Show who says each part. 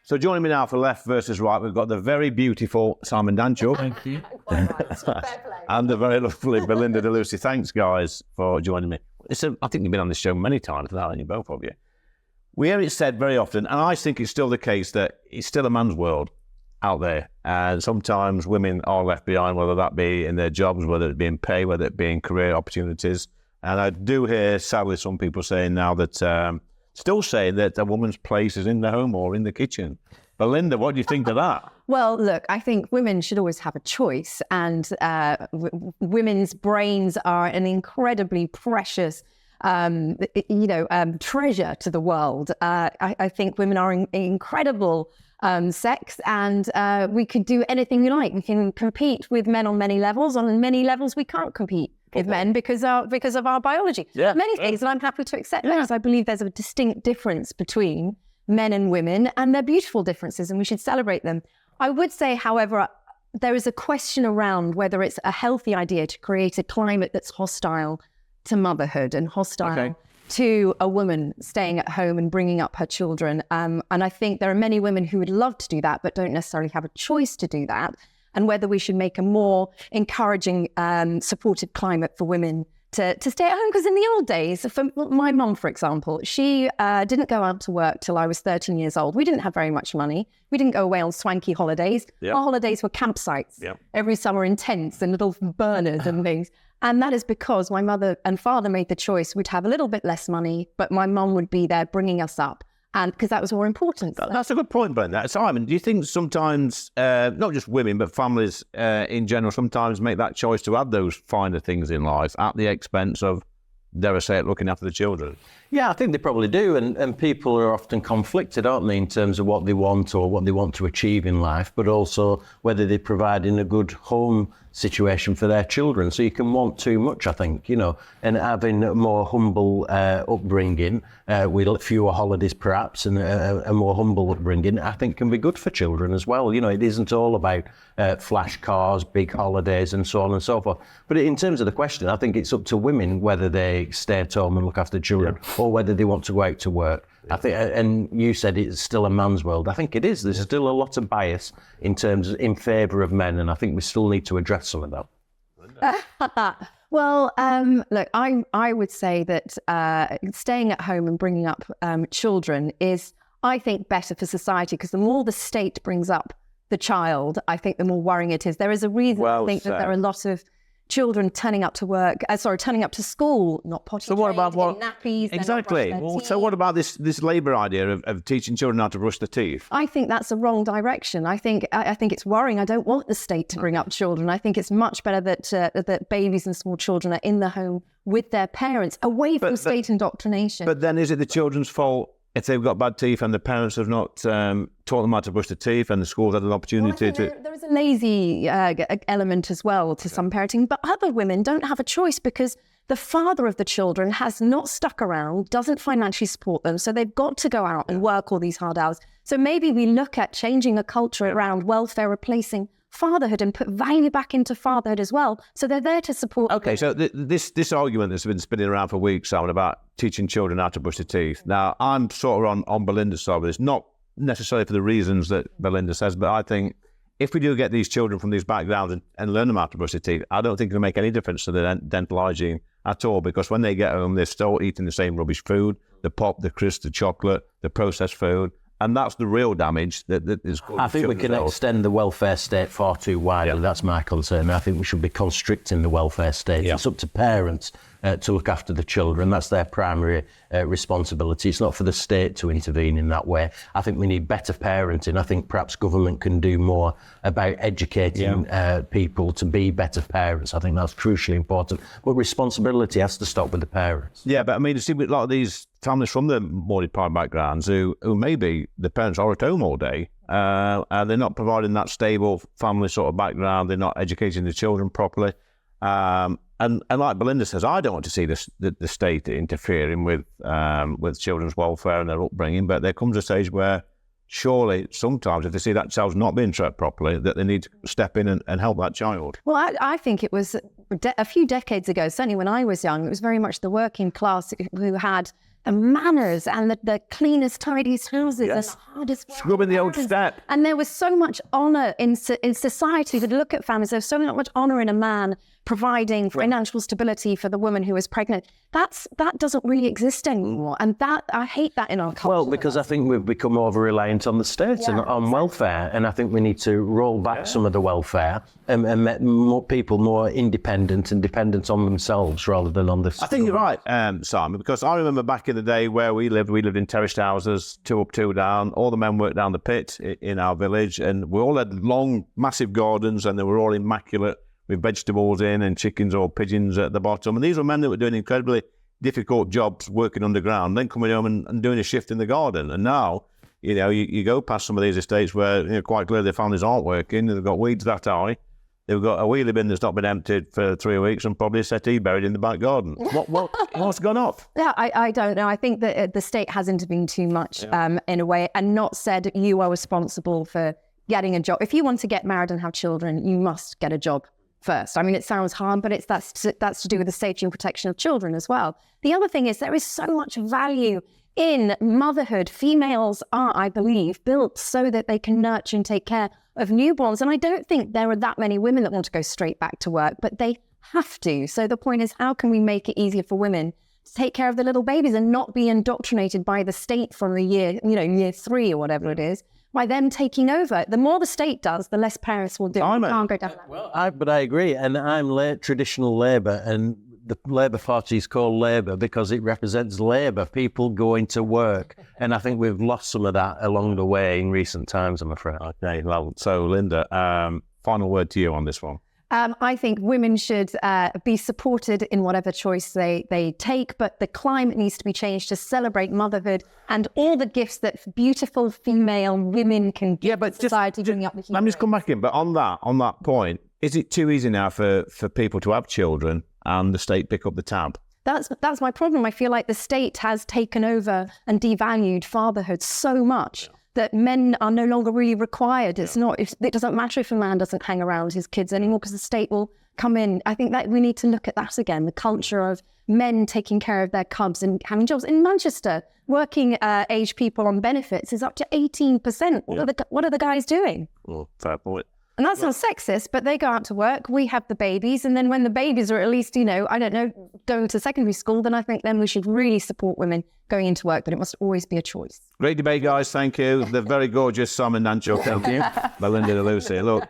Speaker 1: So joining me now for Left versus Right, we've got the very beautiful Simon Danchuk.
Speaker 2: Thank you.
Speaker 1: And the very lovely Belinda de Lucy. Thanks, guys, for joining me. I think you've been on this show many times, haven't you, both of you? We hear it said very often, and I think it's still the case, that it's still a man's world out there. And sometimes women are left behind, whether that be in their jobs, whether it be in pay, whether it be in career opportunities. And I do hear, sadly, some people saying now that... still saying that a woman's place is in the home or in the kitchen. Belinda, what do you think of that?
Speaker 2: Well, look, I think women should always have a choice, and women's brains are an incredibly precious, treasure to the world. I think women are incredible sex, and we could do anything we like. We can compete with men on many levels. On many levels, we can't compete with men because of our biology.
Speaker 1: Yeah.
Speaker 2: Many things, and I'm happy to accept that, because I believe there's a distinct difference between men and women, and they're beautiful differences, and we should celebrate them. I would say, however, there is a question around whether it's a healthy idea to create a climate that's hostile to motherhood and hostile to a woman staying at home and bringing up her children. And I think there are many women who would love to do that, but don't necessarily have a choice to do that. And whether we should make a more encouraging, supportive climate for women to stay at home. Because in the old days, for my mum, for example, she didn't go out to work till I was 13 years old. We didn't have very much money. We didn't go away on swanky holidays. Yep. Our holidays were campsites. Yep. Every summer in tents and little burners and things. And that is because my mother and father made the choice. We'd have a little bit less money, but my mum would be there bringing us up. And because that was more important.
Speaker 1: That's a good point, Brenda. Simon, do you think sometimes, not just women, but families in general, sometimes make that choice to add those finer things in life at the expense of, dare I say it, looking after the children?
Speaker 3: Yeah, I think they probably do. And people are often conflicted, aren't they, in terms of what they want or what they want to achieve in life, but also whether they're providing a good home situation for their children. So you can want too much, I think, and having a more humble upbringing with fewer holidays perhaps, and a more humble upbringing, I think can be good for children as well. It isn't all about flash cars, big holidays and so on and so forth. But in terms of the question, I think it's up to women whether they stay at home and look after children or whether they want to go out to work. I think, and you said it's still a man's world. I think it is. There's still a lot of bias in favour of men, and I think we still need to address some of that.
Speaker 2: Well, look, I would say that staying at home and bringing up children is, I think, better for society, because the more the state brings up the child, I think the more worrying it is. There is a reason I think that there are a lot of children turning up to school, not potty trained, in nappies.
Speaker 1: Exactly. So what about this Labour idea of teaching children how to brush their teeth?
Speaker 2: I think that's the wrong direction. I think it's worrying. I don't want the state to bring up children. I think it's much better that babies and small children are in the home with their parents, away from state indoctrination.
Speaker 1: But then is it the children's fault if they've got bad teeth and the parents have not taught them how to brush their teeth, and the schools had an opportunity to...
Speaker 2: There is a lazy element as well to some parenting, but other women don't have a choice because the father of the children has not stuck around, doesn't financially support them, so they've got to go out and work all these hard hours. So maybe we look at changing a culture around welfare, replacing fatherhood, and put value back into fatherhood as well, so they're there to support.
Speaker 1: Okay, so this argument that's been spinning around for weeks, Simon, about teaching children how to brush their teeth. Now, I'm sort of on Belinda's side with this, not necessarily for the reasons that Belinda says, but I think if we do get these children from these backgrounds and learn them how to brush their teeth, I don't think it'll make any difference to their dental hygiene at all, because when they get home, they're still eating the same rubbish food, the pop, the crisps, the chocolate, the processed food. And that's the real damage that is caused.
Speaker 3: I think we can extend the welfare state far too widely. Yeah. That's my concern. I think we should be constricting the welfare state. Yeah. It's up to parents to look after the children. That's their primary responsibility. It's not for the state to intervene in that way. I think we need better parenting. I think perhaps government can do more about educating people to be better parents. I think that's crucially important. But responsibility has to stop with the parents.
Speaker 1: Yeah, but I mean, you see with a lot of these families from the more deprived backgrounds who maybe the parents are at home all day, and they're not providing that stable family sort of background. They're not educating the children properly. And like Belinda says, I don't want to see the state interfering with children's welfare and their upbringing, but there comes a stage where surely sometimes if they see that child's not being trained properly, that they need to step in and help that child.
Speaker 2: Well, I think it was a few decades ago, certainly when I was young, it was very much the working class who had the manners and the cleanest, tidiest houses and the hardest
Speaker 1: Scrubbing the old step.
Speaker 2: And there was so much honour in society. If you look at families, there's so much honour in a man providing financial stability for the woman who is pregnant. That doesn't really exist anymore. And I hate that in our culture.
Speaker 3: Well, because I think we've become over-reliant on the state and on welfare. And I think we need to roll back some of the welfare and make more people more independent and dependent on themselves rather than on the
Speaker 1: I think you're right, Simon, because I remember back in the day where we lived in terraced houses, 2 up, 2 down. All the men worked down the pit in our village, and we all had long, massive gardens, and they were all immaculate with vegetables in and chickens or pigeons at the bottom. And these were men that were doing incredibly difficult jobs working underground, then coming home and doing a shift in the garden. And now, you go past some of these estates where quite clearly their families aren't working, they've got weeds that high, they've got a wheelie bin that's not been emptied for 3 weeks and probably a settee buried in the back garden. What's gone off?
Speaker 2: Yeah, I don't know. I think that the state has intervened too much in a way and not said you are responsible for getting a job. If you want to get married and have children, you must get a job first. I mean, it sounds hard, but that's to do with the safety and protection of children as well. The other thing is there is so much value in motherhood. Females are, I believe, built so that they can nurture and take care of newborns. And I don't think there are that many women that want to go straight back to work, but they have to. So the point is, how can we make it easier for women to take care of the little babies and not be indoctrinated by the state from the year 3 or whatever it is, by them taking over? The more the state does, the less parents will do. Can't go down that road.
Speaker 3: But I agree, and I'm traditional Labour, and the Labour Party is called Labour because it represents Labour, people going to work. And I think we've lost some of that along the way in recent times, I'm afraid.
Speaker 1: Okay, well, so Linda, final word to you on this one.
Speaker 2: I think women should be supported in whatever choice they take, but the climate needs to be changed to celebrate motherhood and all the gifts that beautiful female women can give society.
Speaker 1: Let me just come back in, but on that point, is it too easy now for people to have children and the state pick up the tab?
Speaker 2: That's my problem. I feel like the state has taken over and devalued fatherhood so much that men are no longer really required. It doesn't matter if a man doesn't hang around his kids anymore because the state will come in. I think that we need to look at that again, the culture of men taking care of their cubs and having jobs. In Manchester, working age people on benefits is up to 18%. What are the guys doing?
Speaker 1: Well, fair point.
Speaker 2: And that's not sexist, but they go out to work, we have the babies, and then when the babies are at least, going to secondary school, then I think then we should really support women going into work, but it must always be a choice.
Speaker 1: Great debate, guys. Thank you. The very gorgeous Simon Nancho. Thank you. Belinda de Lucy. Look,